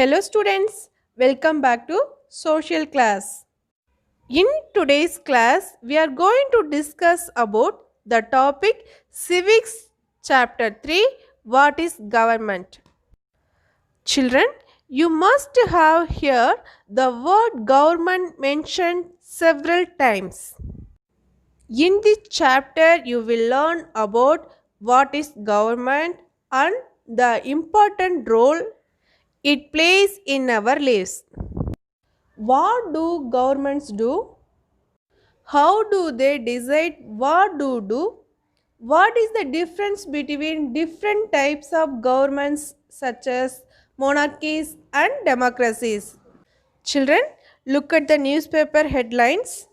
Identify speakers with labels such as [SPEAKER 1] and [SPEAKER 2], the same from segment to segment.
[SPEAKER 1] Hello students, welcome back to social class. In today's class, we are going to discuss about the topic Civics chapter 3, what is government. Children, you must have heard the word government mentioned several times. In this chapter, you will learn about what is government and the important role it plays in our lives. What do governments do? How do they decide what to do? What is the difference between different types of governments such as monarchies and democracies? Children, look at the newspaper headlines.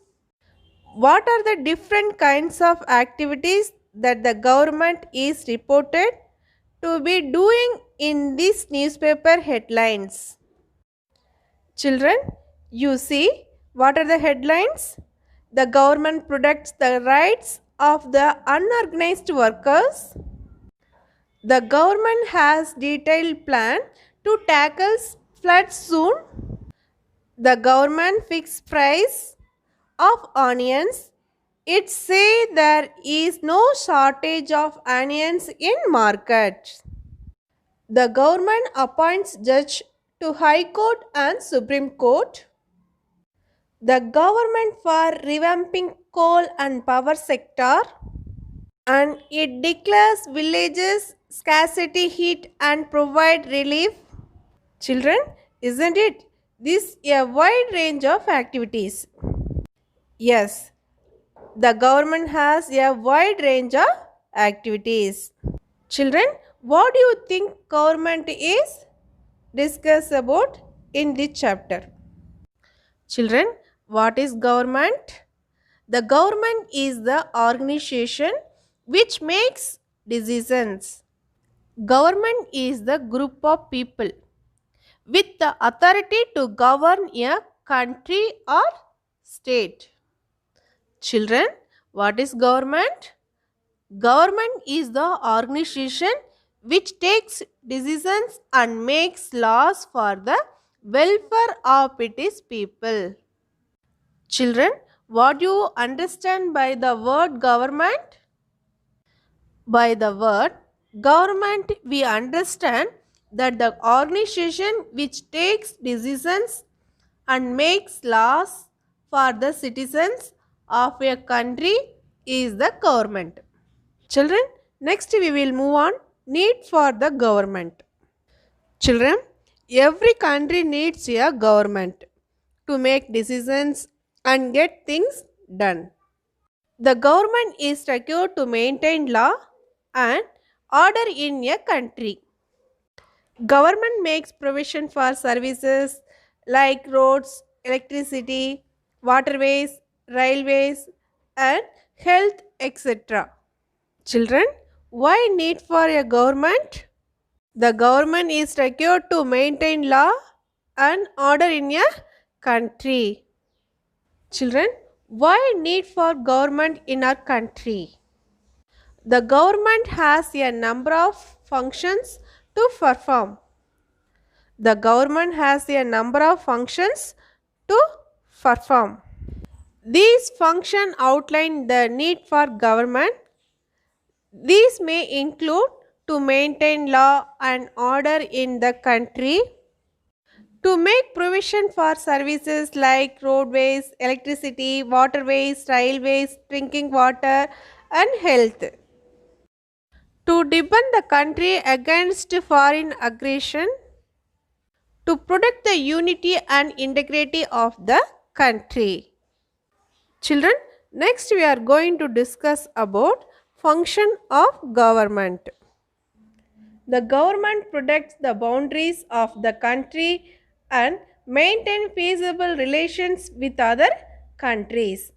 [SPEAKER 1] What are the different kinds of activities that the government is reported to be doing in these newspaper headlines? Children, you see what are the headlines? The government protects the rights of the unorganized workers. The government has detailed plan to tackle floods soon. The government fixed price of onions. It say there is no shortage of onions in market. The government appoints judge to High Court and Supreme Court. The government for revamping coal and power sector, and it declares villages scarcity heat and provide relief. Children, isn't it this a wide range of activities? Yes, the government has a wide range of activities. Children, what do you think government is? Discuss about in this chapter. Children, what is government? The government is the organization which makes decisions. Government is the group of people with the authority to govern a country or state. Children, what is government? Government is the organization which takes decisions and makes laws for the welfare of its people. Children, what do you understand by the word government? By the word government, we understand that the organization which takes decisions and makes laws for the citizens of a country is the government. Children, next we will move on need for the government. Children, every country needs a government to make decisions and get things done. The government is required to maintain law and order in a country. Government makes provision for services like roads, electricity, waterways, railways and health etc. Children, why need for a government? The government is required to maintain law and order in a country. Children, why need for government in our country? The government has a number of functions to perform. The government has a number of functions to perform. These functions outline the need for government. These may include to maintain law and order in the country, to make provision for services like roadways, electricity, waterways, railways, drinking water and health, to defend the country against foreign aggression, to protect the unity and integrity of the country. Children, next we are going to discuss about function of government. The government protects the boundaries of the country and maintain peaceable relations with other countries.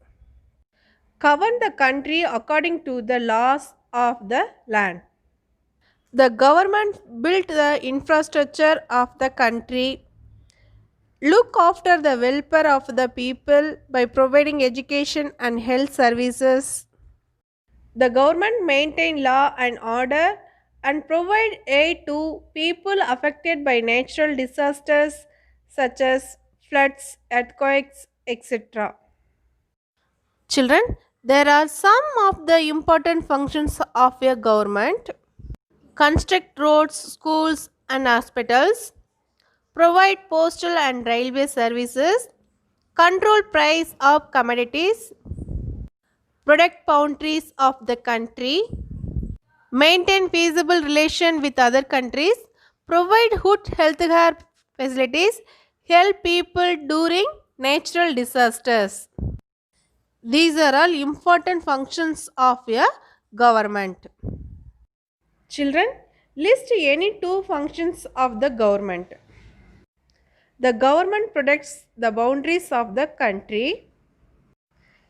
[SPEAKER 1] Govern the country according to the laws of the land. The government built the infrastructure of the country, look after the welfare of the people by providing education and health services. The government maintain law and order and provide aid to people affected by natural disasters such as floods, earthquakes, etc. Children, there are some of the important functions of a government: construct roads, schools, and hospitals, provide postal and railway services, control price of commodities, protect boundaries of the country, maintain feasible relation with other countries, provide good healthcare facilities, help people during natural disasters. These are all important functions of a government. Children, list any two functions of the government. The government protects the boundaries of the country.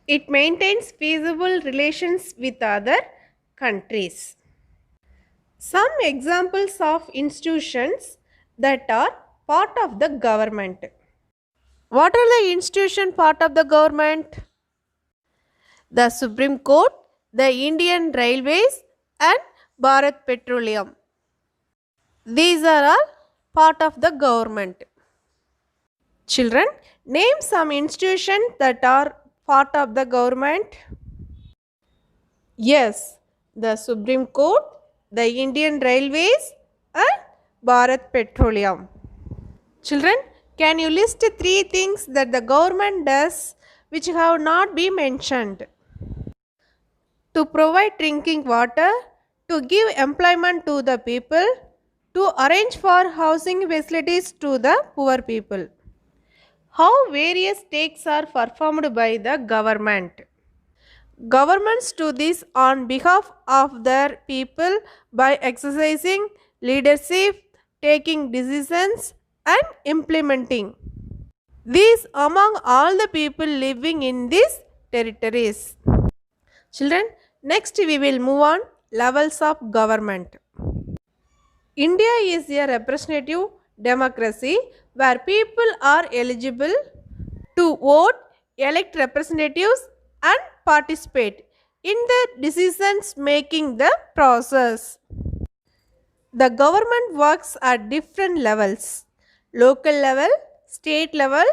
[SPEAKER 1] It maintains feasible relations with other countries. Some examples of institutions that are part of the government. What are the institutions part of the government? The Supreme Court, the Indian Railways, and Bharat Petroleum. These are all part of the government. Children, name some institutions that are part of the government. Yes, the Supreme Court, the Indian Railways, and Bharat Petroleum. Children, can you list three things that the government does which have not been mentioned? To provide drinking water, to give employment to the people, to arrange for housing facilities to the poor people. How various tasks are performed by the government? Governments do this on behalf of their people by exercising leadership, taking decisions, and implementing these among all the people living in these territories. Children, next we will move on levels of government. India is a representative democracy where people are eligible to vote, elect representatives, and participate in the decisions making the process. The government works at different levels: local level, state level,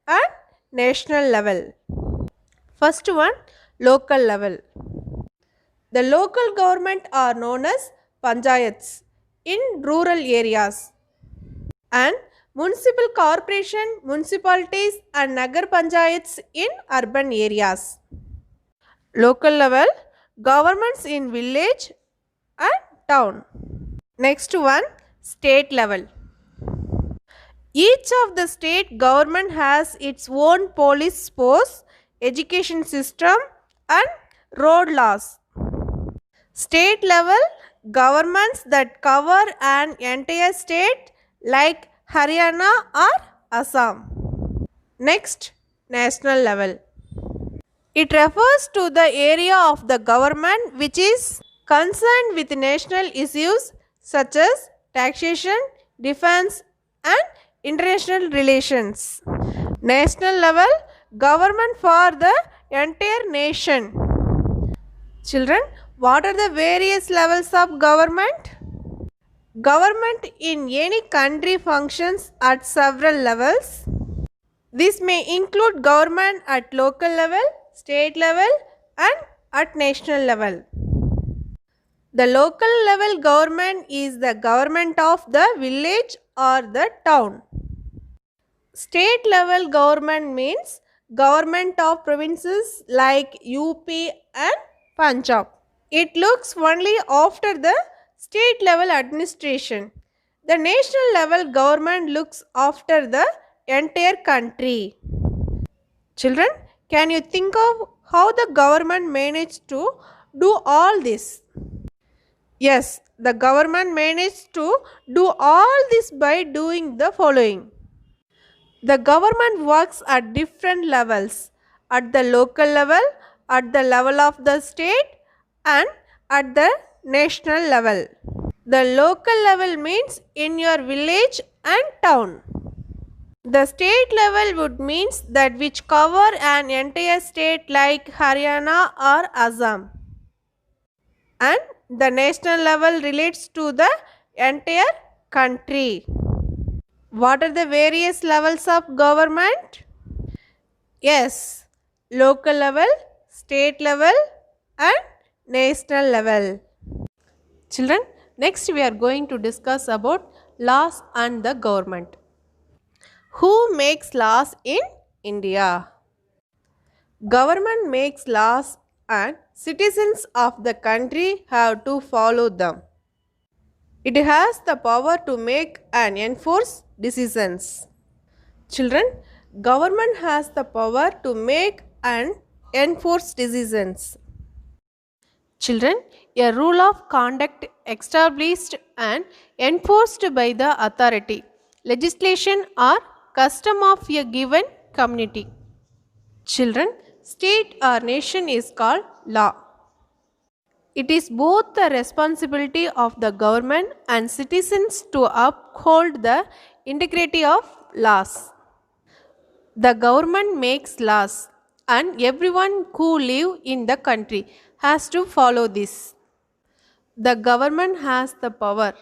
[SPEAKER 1] and national level. First one, local level. The local government are known as panchayats in rural areas, and municipal corporation, municipalities, and nagar panchayats in urban areas. Local level, governments in village and town. Next one, state level. Each of the state government has its own police force, education system, and road laws. State level, governments that cover an entire state like Haryana or Assam. Next, national level. It refers to the area of the government which is concerned with national issues such as taxation, defense, and international relations. National level, government for the entire nation. Children, what are the various levels of government? Government in any country functions at several levels. This may include government at local level, state level, and at national level. The local level government is the government of the village or the town. State level government means government of provinces like UP and Punjab. It looks only after the state level administration. The national level government looks after the entire country. Children, can you think of how the government managed to do all this? Yes, the government managed to do all this by doing the following. The government works at different levels: at the local level, at the level of the state, and at the national level. The local level means in your village and town. The state level would means that which cover an entire state like Haryana or Assam. And The national level relates to the entire country. What are the various levels of government? Yes, local level, state level, and national level. Children, next we are going to discuss about laws and the government. Who makes laws in India? Government makes laws and citizens of the country have to follow them. It has the power to make and enforce decisions. Children, government has the power to make and enforce decisions. Children, a rule of conduct established and enforced by the authority, legislation or custom of a given community. Children, state or nation is called law. It is both the responsibility of the government and citizens to uphold the integrity of laws. The government makes laws and everyone who live in the country has to follow this. The government has the power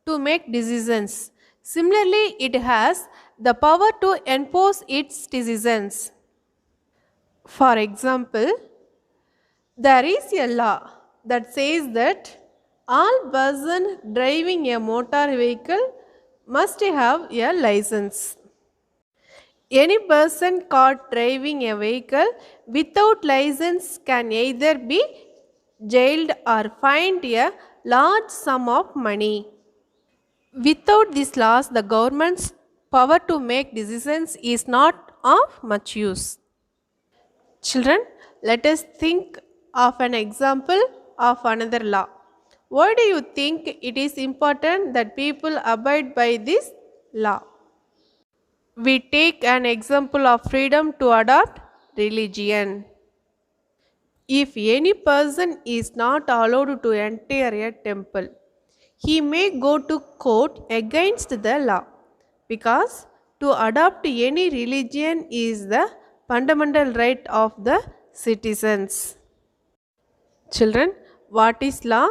[SPEAKER 1] to make decisions. Similarly, it has the power to enforce its decisions. For example, there is a law that says that all persons driving a motor vehicle must have a license. Any person caught driving a vehicle without license can either be jailed or fined a large sum of money. Without these laws, the government's power to make decisions is not of much use. Children, let us think of an example of another law. Why do you think it is important that people abide by this law? We take an example of freedom to adopt religion. If any person is not allowed to enter a temple, he may go to court against the law because to adopt any religion is the fundamental right of the citizens. Children, what is law?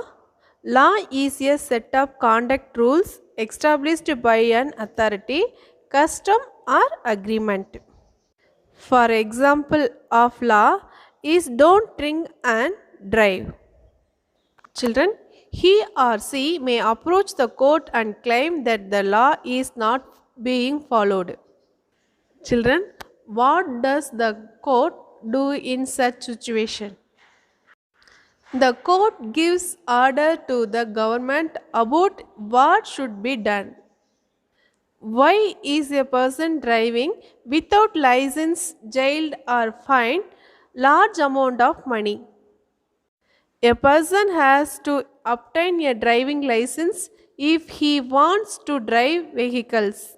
[SPEAKER 1] Law is a set of conduct rules established by an authority, custom, or agreement. For example of law is don't drink and drive. Children, he or she may approach the court and claim that the law is not being followed. Children, what does the court do in such situation? The court gives order to the government about what should be done. Why is a person driving without license jailed or fined large amount of money? A person has to obtain a driving license if he wants to drive vehicles.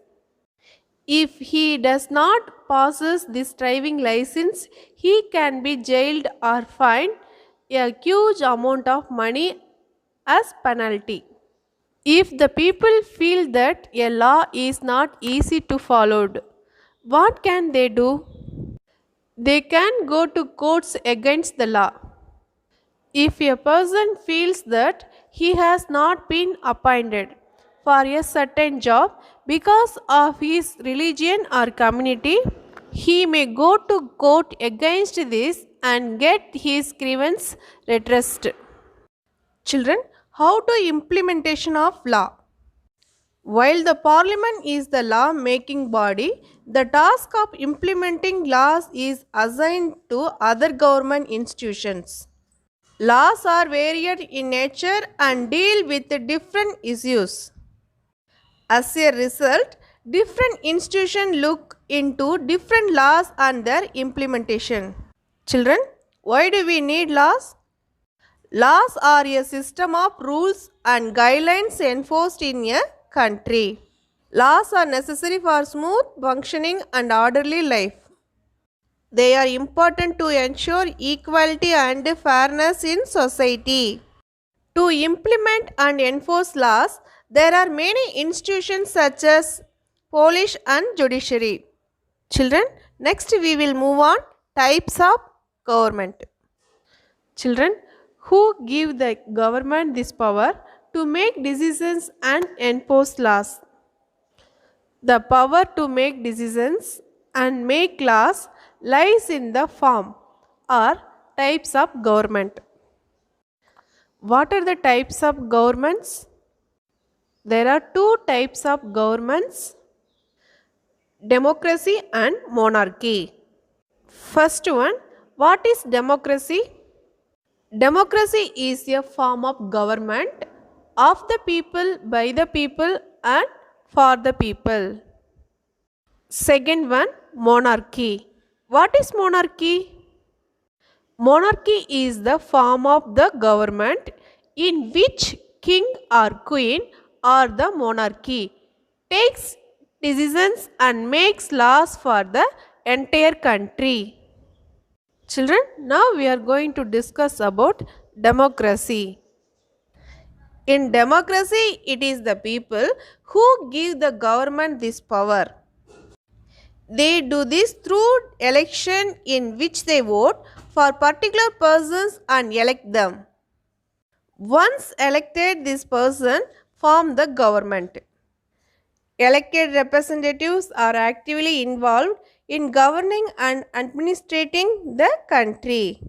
[SPEAKER 1] If he does not possess this driving license, he can be jailed or fined a huge amount of money as penalty. If the people feel that a law is not easy to follow, what can they do? They can go to courts against the law. If a person feels that he has not been appointed for a certain job because of his religion or community, he may go to court against this and get his grievance redressed. Children, how to implementation of law? While the parliament is the law making body, the task of implementing laws is assigned to other government institutions. Laws are varied in nature and deal with different issues. As a result, different institutions look into different laws and their implementation. Children, why do we need laws? Laws are a system of rules and guidelines enforced in a country. Laws are necessary for smooth functioning and orderly life. They are important to ensure equality and fairness in society. To implement and enforce laws, there are many institutions such as police and judiciary. Children, next we will move on types of government. Children, who give the government this power to make decisions and enforce laws. The power to make decisions and make laws lies in the form or types of government. What are the types of governments? There are two types of governments: democracy and monarchy. First one, what is democracy? Democracy is a form of government of the people, by the people, and for the people. Second one, monarchy. What is monarchy? Monarchy is the form of the government in which king or queen or the monarchy takes decisions and makes laws for the entire country. Children, now we are going to discuss about democracy. In democracy, it is the people who give the government this power. They do this through election in which they vote for particular persons and elect them. Once elected, this person form the government. Elected representatives are actively involved in governing and administrating the country.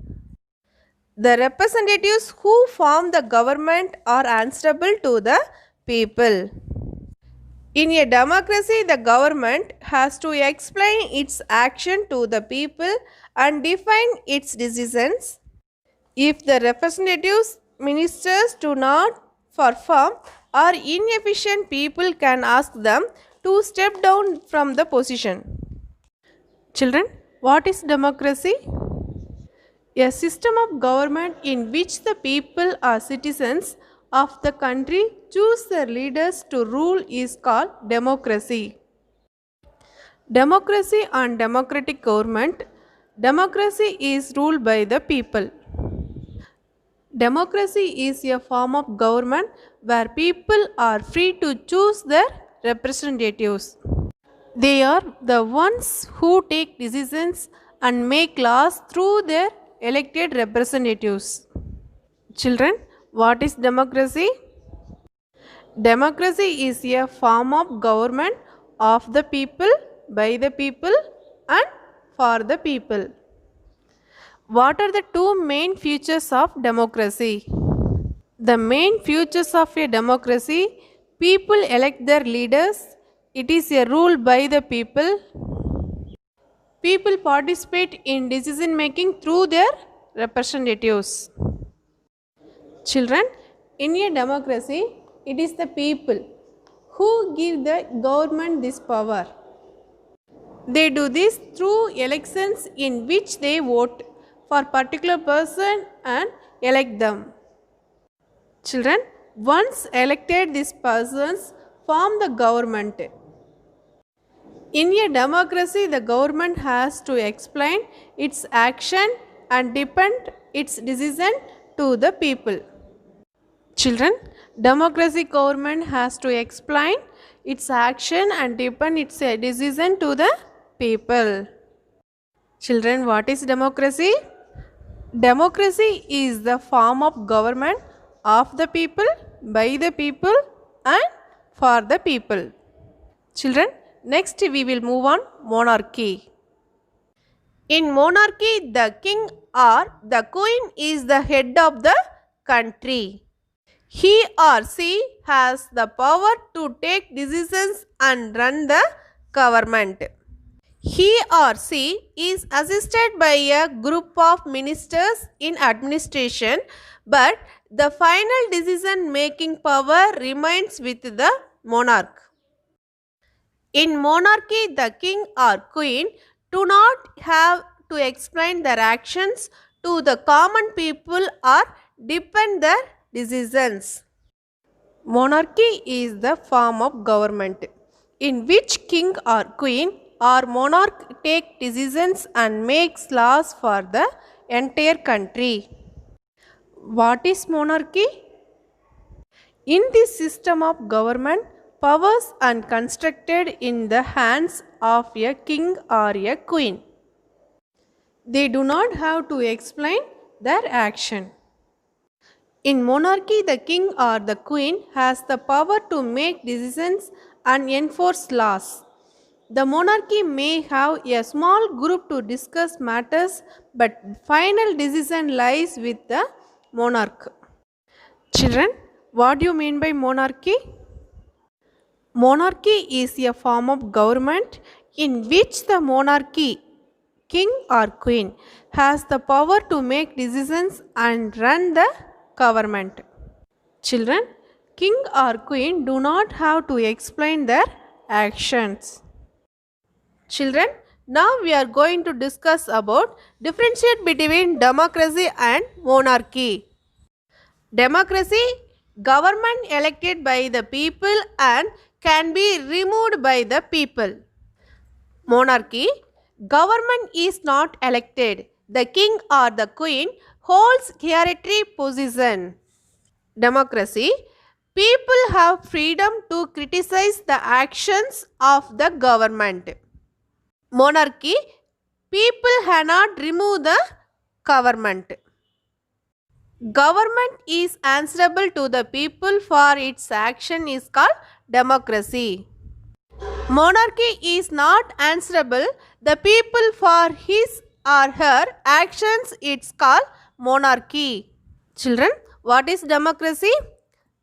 [SPEAKER 1] The representatives who form the government are answerable to the people. In a democracy, the government has to explain its action to the people and define its decisions. If the representatives, ministers do not perform or inefficient, people can ask them to step down from the position. Children, what is democracy? A system of government in which the people or citizens of the country choose their leaders to rule is called democracy. Democracy and democratic government. Democracy is ruled by the people. Democracy is a form of government where people are free to choose their representatives. They are the ones who take decisions and make laws through their elected representatives. Children, what is democracy? Democracy is a form of government of the people, by the people, and for the people. What are the two main features of democracy? The main features of a democracy: people elect their leaders, it is a rule by the people, people participate in decision making through their representatives. Children, in a democracy, it is the people who give the government this power. They do this through elections in which they vote for particular person and elect them. Children, once elected, these persons form the government. In a democracy, the government has to explain its action and depend its decision to the people. Children, democracy government has to explain its action and depend its decision to the people. Children, what is democracy? Democracy is the form of government of the people, by the people, and for the people. Children, next we will move on monarchy. In monarchy, the king or the queen is the head of the country. He or she has the power to take decisions and run the government. He or she is assisted by a group of ministers in administration, but the final decision making power remains with the monarch. In monarchy, the king or queen do not have to explain their actions to the common people or depend their decisions. Monarchy is the form of government in which king or queen or monarch take decisions and makes laws for the entire country. What is monarchy? In this system of government, powers are constructed in the hands of a king or a queen. They do not have to explain their action. In monarchy, the king or the queen has the power to make decisions and enforce laws. The monarchy may have a small group to discuss matters, but final decision lies with the monarch. Children, what do you mean by monarchy? Monarchy is a form of government in which the monarchy, king or queen, has the power to make decisions and run the government. Children, king or queen do not have to explain their actions. Children, now we are going to discuss about differentiate between democracy and monarchy. Democracy, government elected by the people and can be removed by the people. Monarchy, government is not elected. The king or the queen holds hereditary position. Democracy, people have freedom to criticize the actions of the government. Monarchy, people cannot remove the government. Government is answerable to the people for its action is called democracy. Monarchy is not answerable the people for his or her actions, it's called monarchy. Children, what is democracy?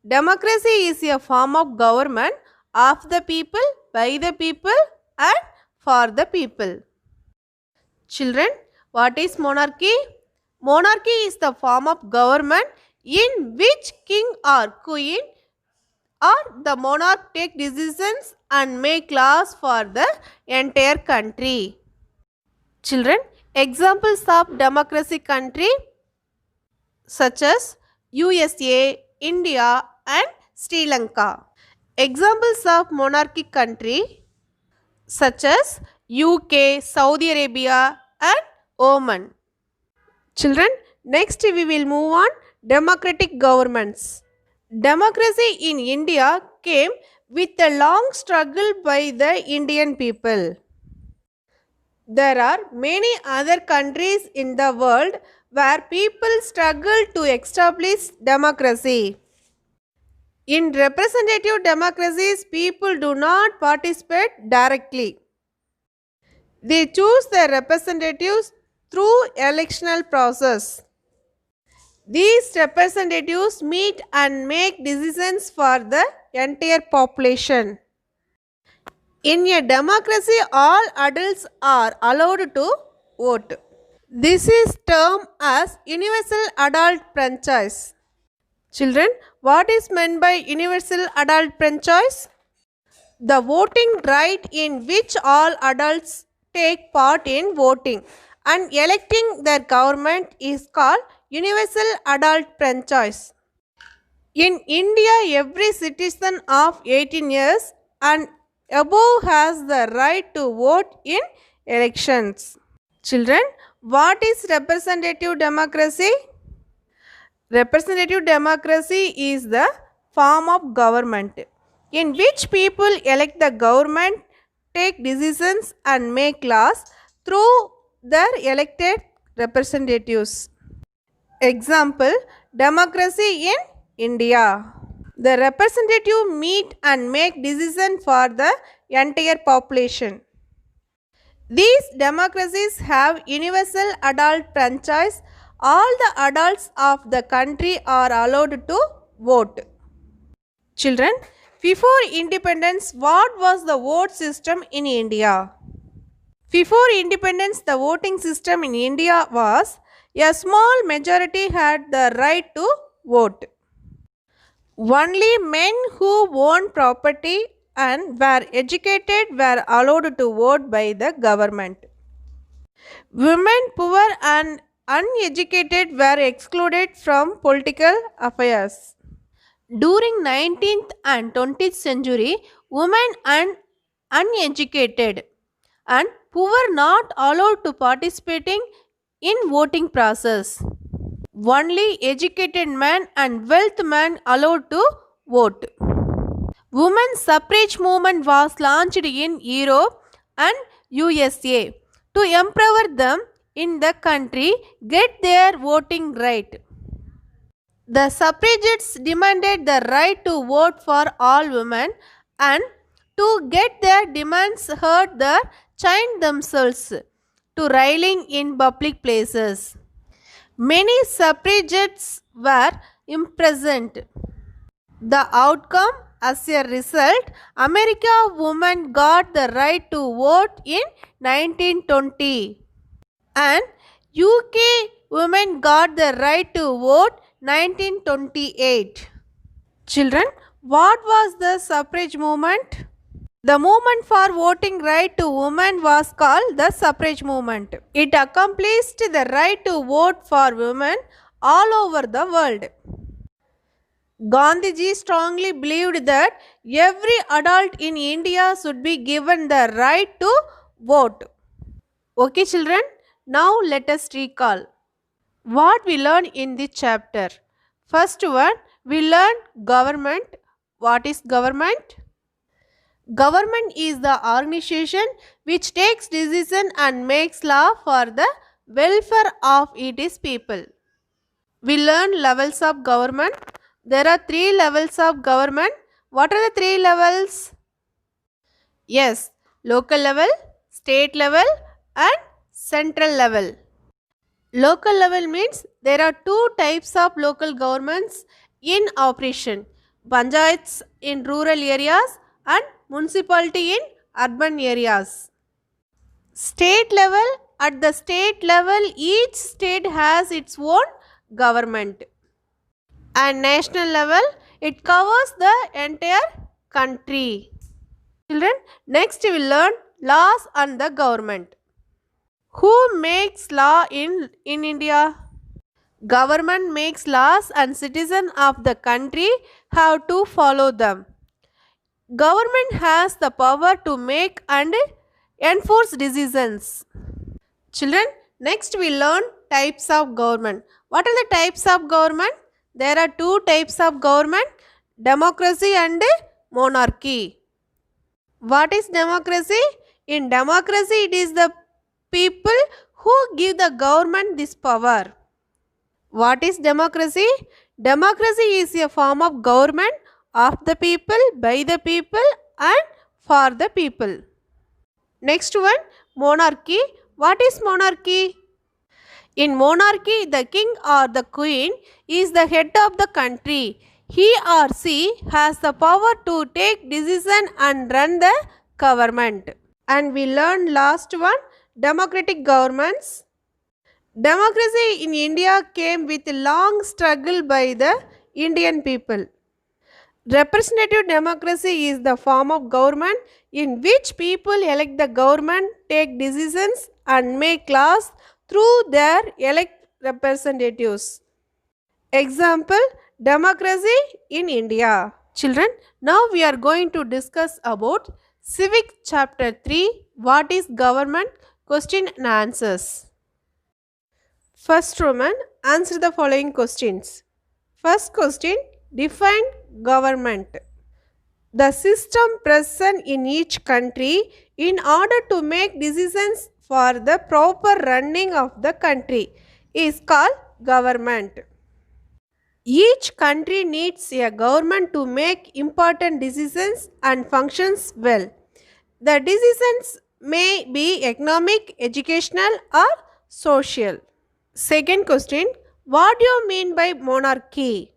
[SPEAKER 1] Democracy is a form of government of the people, by the people and for the people. Children, what is monarchy? Monarchy is the form of government in which king or queen or the monarch take decisions and make laws for the entire country. Children, examples of democracy country such as USA, India and Sri Lanka. Examples of monarchic country such as UK, Saudi Arabia and Oman. Children, next we will move on democratic governments. Democracy in India came with a long struggle by the Indian people. There are many other countries in the world where people struggle to establish democracy. In representative democracies, people do not participate directly. They choose their representatives through electional process. These representatives meet and make decisions for the entire population. In a democracy, all adults are allowed to vote. This is termed as universal adult franchise. Children, what is meant by universal adult franchise? The voting right in which all adults take part in voting and electing their government is called universal adult franchise. In India, every citizen of 18 years and above has the right to vote in elections. Children, what is representative democracy? Representative democracy is the form of government in which people elect the government, take decisions and make laws through their elected representatives. Example, democracy in India. The representative meet and make decisions for the entire population. These democracies have universal adult franchise. All the adults of the country are allowed to vote. Children, before independence, what was the vote system in India? Before independence, the voting system in India was a small majority had the right to vote. Only men who owned property and were educated were allowed to vote by the government. Women, poor and uneducated were excluded from political affairs. During 19th and 20th century, women and uneducated and poor not allowed to participating in voting process. Only educated men and wealthy men allowed to vote. Women's suffrage movement was launched in Europe and USA to empower them in the country get their voting right. The suffragettes demanded the right to vote for all women, and to get their demands heard, they chained themselves to railing in public places. Many suffragettes were imprisoned. The outcome, as a result, America women got the right to vote in 1920, and UK women got the right to vote 1928. Children, what was the suffrage movement? The movement for voting right to women was called the suffrage movement. It accomplished the right to vote for women all over the world. Gandhiji strongly believed that every adult in India should be given the right to vote. Okay, children, now let us recall what we learned in this chapter. First one, we learned government. What is government? Government is the organization which takes decision and makes law for the welfare of its people. We learn levels of government. There are three levels of government. What are the three levels? Yes, local level, state level, and central level. Local level means there are two types of local governments in operation: panchayats in rural areas and municipality in urban areas. State level, at the state level, each state has its own government. And national level, it covers the entire country. Children, next we will learn laws and the government. Who makes law in India? Government makes laws and citizens of the country have to follow them. Government has the power to make and enforce decisions. Children, next we learn types of government. What are the types of government? There are two types of government: democracy and monarchy. What is democracy? In democracy, it is the people who give the government this power. What is democracy? Democracy is a form of government of the people, by the people, and for the people. Next one, monarchy. What is monarchy? In monarchy, the king or the queen is the head of the country. He or she has the power to take decision and run the government. And we learned last one, democratic governments. Democracy in India came with a long struggle by the Indian people. Representative democracy is the form of government in which people elect the government, take decisions, and make laws through their elect representatives. Example, democracy in India. Children, now we are going to discuss about Civic Chapter 3, what is government? Question and answers. First Roman, answer the following questions. First question, define government. The system present in each country in order to make decisions for the proper running of the country is called government. Each country needs a government to make important decisions and functions well. The decisions may be economic, educational, or social. Second question, what do you mean by monarchy?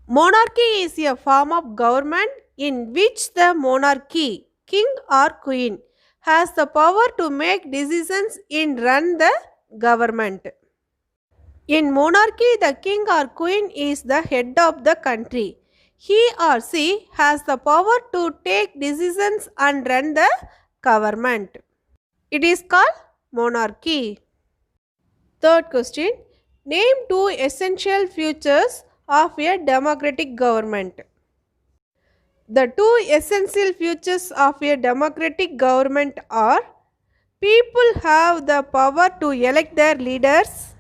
[SPEAKER 1] Monarchy is a form of government in which the monarchy, king or queen, has the power to make decisions in run the government. In monarchy, the king or queen is the head of the country. He or she has the power to take decisions and run the government. It is called monarchy. Third question, name two essential features of a democratic government. The two essential features of a democratic government are: people have the power to elect their leaders,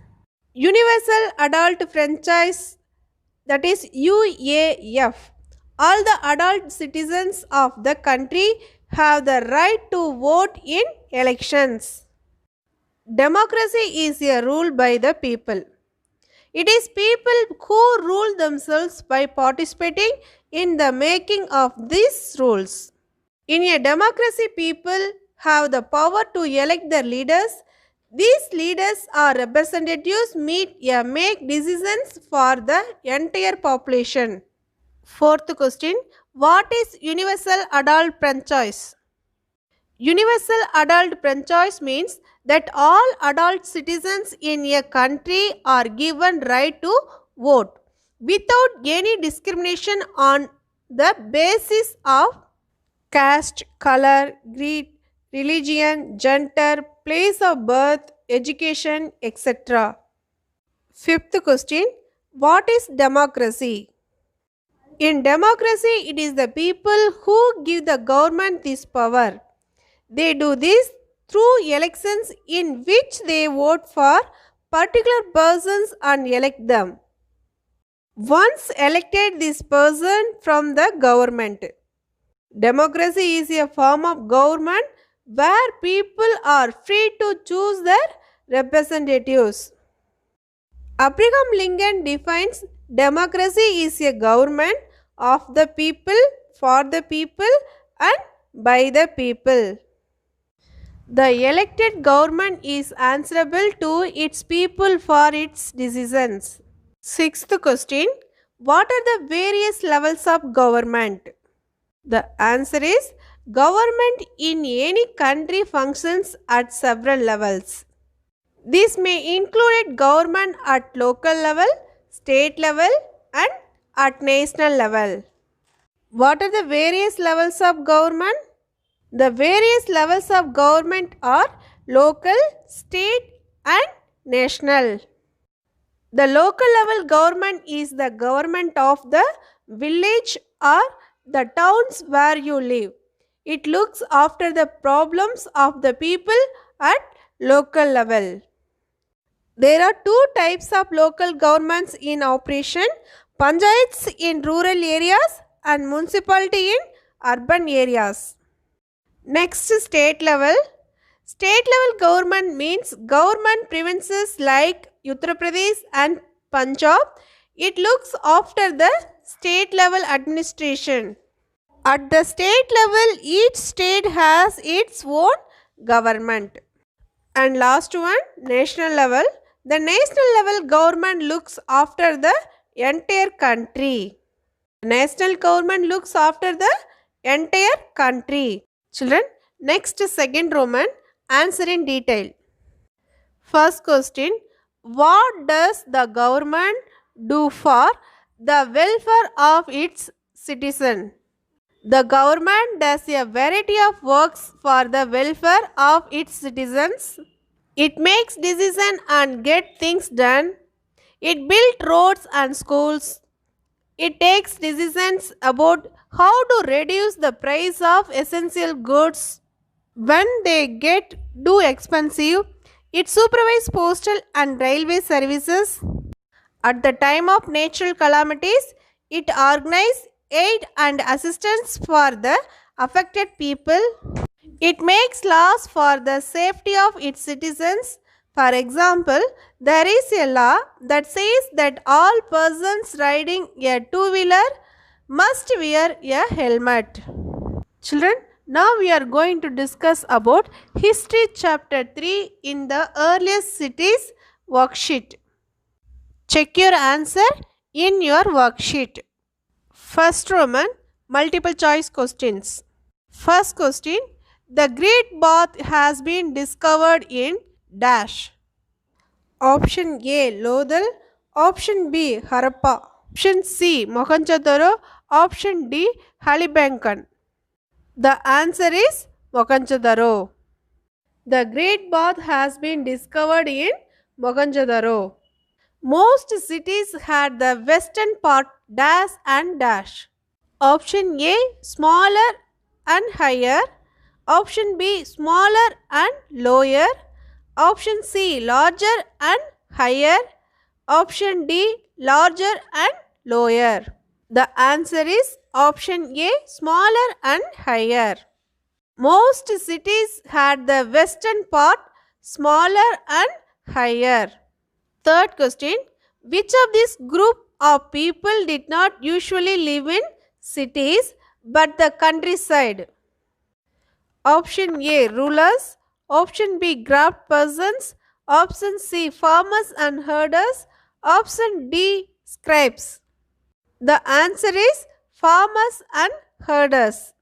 [SPEAKER 1] universal adult franchise, that is UAF. All the adult citizens of the country have the right to vote in elections. Democracy is a rule by the people. It is people who rule themselves by participating in the making of these rules. In a democracy, people have the power to elect their leaders. These leaders or representatives make decisions for the entire population. Fourth question, what is universal adult franchise? Universal adult franchise means that all adult citizens in a country are given right to vote without any discrimination on the basis of caste, color, creed, religion, gender, place of birth, education, etc. Fifth question, what is democracy? In democracy, it is the people who give the government this power. They do this through elections in which they vote for particular persons and elect them. Once elected this person from the government. Democracy is a form of government where people are free to choose their representatives. Abraham Lincoln defines democracy is a government of the people, for the people, and by the people. The elected government is answerable to its people for its decisions. Sixth question, what are the various levels of government? The answer is government in any country functions at several levels. This may include government at local level, state level, and at national level. What are the various levels of government? The various levels of government are local, state, and national. The local level government is the government of the village or the towns where you live. It looks after the problems of the people at local level. There are two types of local governments in operation: panchayats in rural areas and municipality in urban areas. Next, state level. State level government means government provinces like Uttar Pradesh and Punjab. It looks after the state level administration. At the state level, each state has its own government. And last one, national level. The national level government looks after the entire country. National government looks after the entire country. Children, next second Roman, answer in detail. First question, what does the government do for the welfare of its citizen? The government does a variety of works for the welfare of its citizens. It makes decisions and gets things done. It builds roads and schools. It takes decisions about how to reduce the price of essential goods when they get too expensive. It supervises postal and railway services. At the time of natural calamities, it organizes aid and assistance for the affected people. It makes laws for the safety of its citizens. For example, there is a law that says that all persons riding a two-wheeler must wear a helmet. Children, now we are going to discuss about History Chapter 3 in the earliest cities worksheet. Check your answer in your worksheet. First Roman, multiple choice questions. First question, the Great Bath has been discovered in dash. Option A, Lodhal. Option B, Harappa. Option C, Mohenjo-daro. Option D, Halibankan. The answer is Mohenjo-daro. The Great Bath has been discovered in Mohenjo-daro. Most cities had the western part dash and dash. Option A, smaller and higher. Option B, smaller and lower. Option C, larger and higher. Option D, larger and lower. The answer is option A, smaller and higher. Most cities had the western part smaller and higher. Third question, Which of this group of people did not usually live in cities but the countryside? Option A, rulers. Option B, craft persons. Option C, farmers and herders. Option D, scribes. The answer is farmers and herders.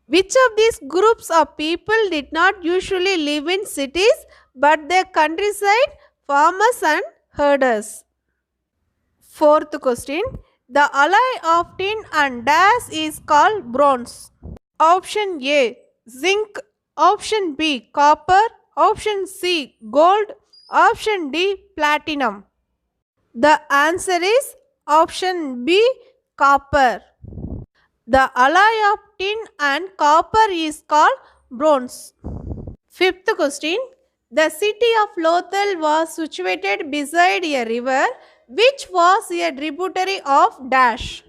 [SPEAKER 1] Which of these groups of people did not usually live in cities but their countryside? Farmers and herders. Fourth question. The alloy of tin and dash is called bronze. Option A, zinc. Option B, copper. Option C, gold. Option D, platinum. The answer is option B, copper. The alloy of tin and copper is called bronze. Fifth question. The city of Lothal was situated beside a river which was a tributary of dash.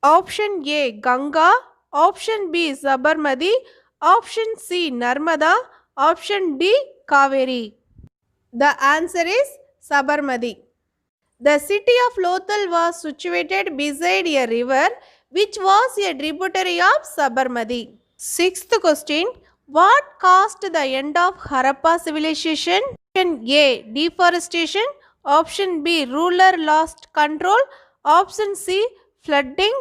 [SPEAKER 1] Option A, Ganga. Option B, Sabarmati. Option C, Narmada. Option D, Kaveri. The answer is Sabarmati. The city of Lothal was situated beside a river which was a tributary of Sabarmati. Sixth question. What caused the end of Harappa civilization? Option A, deforestation. Option B, ruler lost control. Option C, flooding.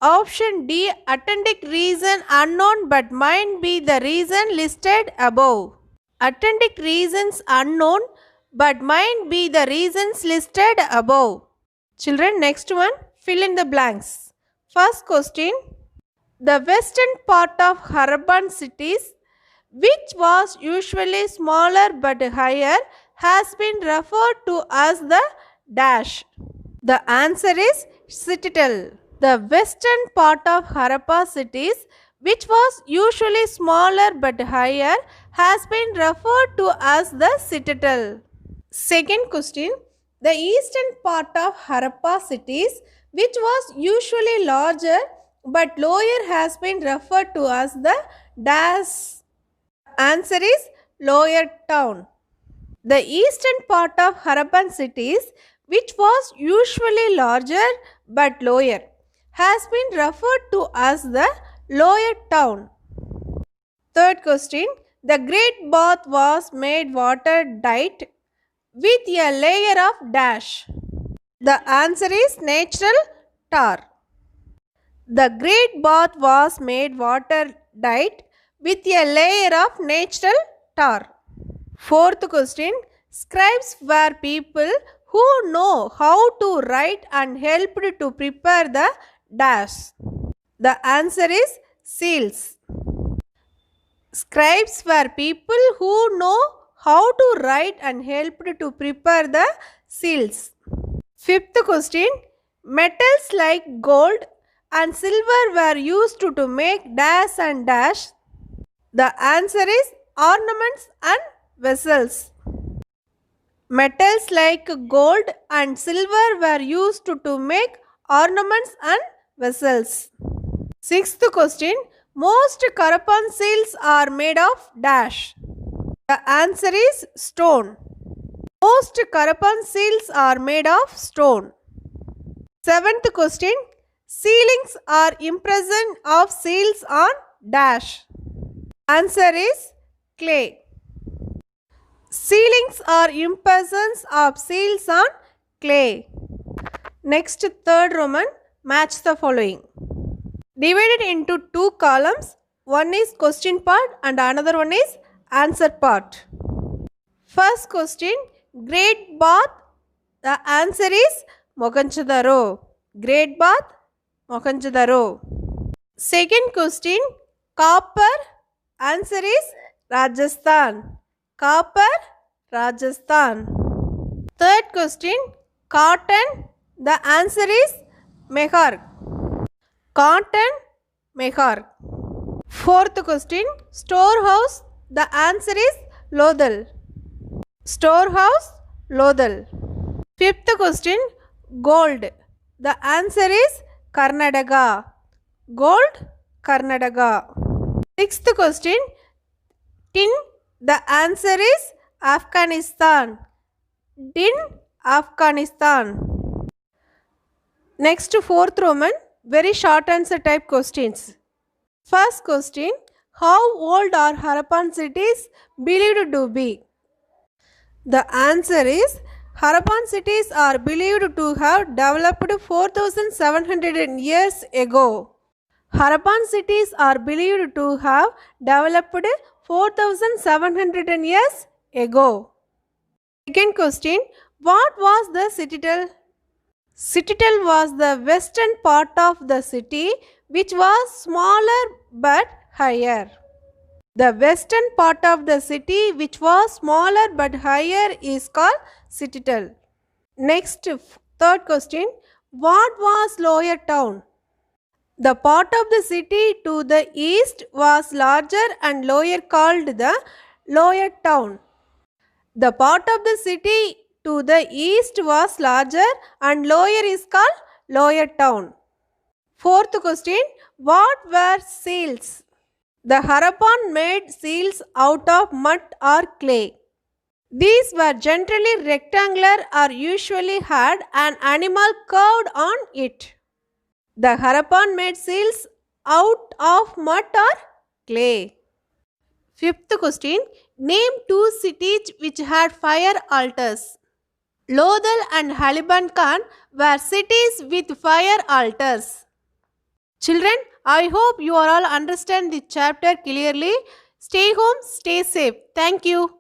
[SPEAKER 1] Option D, authentic reason unknown but might be the reason listed above. Authentic reasons unknown but might be the reasons listed above. Children, next one, fill in the blanks. First question. The western part of Harappan cities, which was usually smaller but higher, has been referred to as the dash. The answer is citadel. The western part of Harappa cities, which was usually smaller but higher, has been referred to as the citadel. Second question. The eastern part of Harappa cities, which was usually larger but lower, has been referred to as the dash. Answer is lower town. The eastern part of Harappan cities, which was usually larger but lower, has been referred to as the lower town. Third question. The Great Bath was made watertight with a layer of dash. The answer is natural tar. The Great Bath was made watertight with a layer of natural tar. Fourth question. Scribes were people who know how to write and helped to prepare the dash. The answer is seals. Scribes were people who know how to write and helped to prepare the seals. Fifth question. Metals like gold and silver were used to make dash and dash. The answer is ornaments and vessels. Metals like gold and silver were used to make ornaments and vessels. Sixth question. Most Harappan seals are made of dash. The answer is stone. Most Harappan seals are made of stone. Seventh question. Ceilings are impression of seals on dash. Answer is clay. Ceilings are impressions of seals on clay. Next, third Roman, match the following. Divided into two columns. One is question part and another one is answer part. First question. Great Bath. The answer is Mohenjo-daro. Great Bath, Mohenjo-daro. Second question. Copper. Answer is Rajasthan. Copper, Rajasthan. Third question. Cotton. The answer is Mehar. Cotton, Mehar. Fourth question. Storehouse. The answer is Lothal. Storehouse, Lothal. Fifth question. Gold. The answer is Karnataka. Gold, Karnataka. Sixth question. Tin. The answer is Afghanistan. Tin, Afghanistan. Next, fourth Roman, very short answer type questions. First question, how old are Harappan cities believed to be? The answer is Harappan cities are believed to have developed 4700 years ago. Harappan cities are believed to have developed 4700 years ago. Second question, what was the citadel? Citadel was the western part of the city which was smaller but higher. The western part of the city which was smaller but higher is called citadel. Next, third question, what was lower town? The part of the city to the east was larger and lower called the lower town. The part of the city to the east was larger and lower is called lower town. Fourth question, what were seals? The Harappan made seals out of mud or clay. These were generally rectangular or usually had an animal carved on it. The Harappan made seals out of mud or clay. Fifth question, name two cities which had fire altars. Lodhal and Halibankan were cities with fire altars. Children, I hope you all understand the chapter clearly. Stay home, stay safe. Thank you.